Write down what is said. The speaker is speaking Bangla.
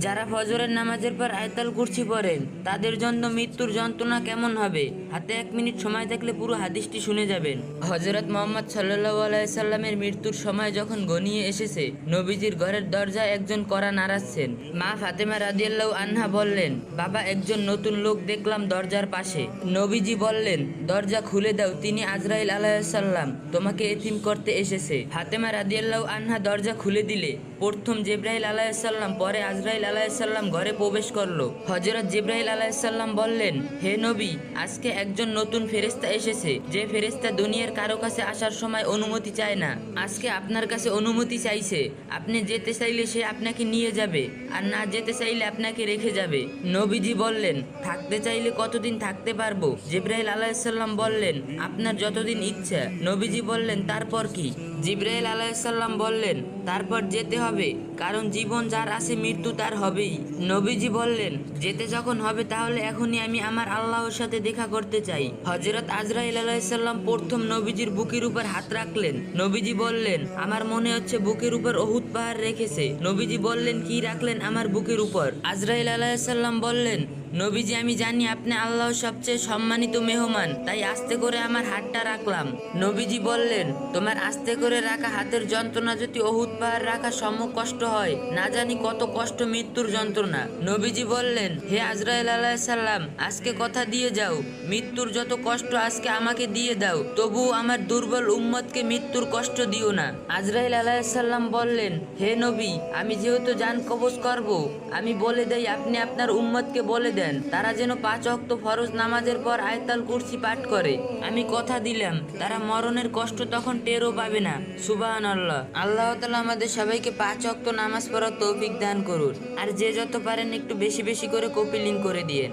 যারা ফজরের নামাজের পর আয়াতুল কুরসি পড়েন তাদের জন্য মৃত্যুর যন্ত্রণা কেমন হবে? হাতে 1 মিনিট সময় থাকলে পুরো হাদিসটি শুনে যাবেন। হযরত মুহাম্মদ সাল্লাল্লাহু আলাইহি সাল্লামের মৃত্যুর সময় যখন ঘনিয়ে এসেছে, নবীজির ঘরের দরজায় একজন কড়া নাড়াচ্ছেন। মা ফাতেমা রাদিয়াল্লাহু আনহা বললেন, বাবা, একজন নতুন লোক দেখলাম দরজার পাশে। নবীজি বললেন, দরজা খুলে দাও, তিনি আজরাইল আলাইহিস সালাম তোমাকে এতিম করতে এসেছে। ফাতেমা রাদিয়াল্লাহু আনহা দরজা খুলে দিলে প্রথম জিবরাইল আলাইহিস সালাম, পরে আজরাইল আলাইহিস সালাম ঘরে প্রবেশ করলো। হযরত জিবরাইল আলাইহিস সালাম বললেন, হে নবী, আজকে একজন নতুন ফেরেশতা এসেছে, যে ফেরেশতা দুনিয়ার কারো কাছে আসার সময় অনুমতি চায় না। আজকে আপনার কাছে অনুমতি চাইছে। আপনি যেতে চাইলে সে আপনাকে নিয়ে যাবে, আর না যেতে চাইলে আপনাকে রেখে যাবে। নবীজি বললেন, থাকতে চাইলে কতদিন থাকতে পারবো? জিবরাইল আলাইহিস সালাম বললেন, আপনার যতদিন ইচ্ছা। নবীজি বললেন, তারপর কি? জিবরাইল আলাইহিস সালাম বললেন, তারপর যেতে হবে, কারণ জীবন যার আছে মৃত্যু তার হবেই। নবীজি বললেন, যেতে যখন হবে তাহলে এখনই আমি আমার আল্লাহর সাথে দেখা করতে চাই। হযরত আজরাইল আলাইহিস সালাম প্রথম নবীজির বুকের উপর হাত রাখলেন। নবীজি বললেন, আমার মনে হচ্ছে বুকের উপর উহুদ পাহাড় রেখেছে। নবীজি বললেন, কি রাখলেন আমার বুকের উপর? আজরাইল আলাইহিস সালাম বললেন, নবীজি, আমি জানি আপনি আল্লাহর সবচেয়ে সম্মানিত মেহমান, তাই আস্তে করে আমার হাতটা রাখলাম। নবীজি বললেন, তোমার আস্তে করে রাখা হাতের যন্ত্রণা যদি উহুদ পাহাড় রাখা সম কষ্ট হয়, না জানি কত কষ্ট মৃত্যুর যন্ত্রণা। নবীজি বললেন, হে আজরাইল আলাইহিস সালাম, আজকে কথা দিয়ে যাও, মৃত্যুর যত কষ্ট আজকে আমাকে দিয়ে দাও, তবুও আমার দুর্বল উম্মতকে মৃত্যুর কষ্ট দিও না। আজরাইল আলাইহিস সালাম বললেন, হে নবী, আমি যেহেতু জান কবজ করব, আমি বলে দেই আপনি আপনার উম্মতকে বলে দেন তারা যেন 5 ওয়াক্ত ফরজ নামাজের পর আয়াতুল কুরসি পাঠ করে। আমি কথা দিলাম তারা মরণের কষ্ট তখন টেরও পাবে না। সুবহানাল্লাহ। আল্লাহ তাআলা আমাদের সবাইকে 5 ওয়াক্ত নামাজ পড়ার তৌফিক দান করুন। আর যে যত পারেন একটু বেশি বেশি করে কপি লিঙ্ক করে দিয়েন।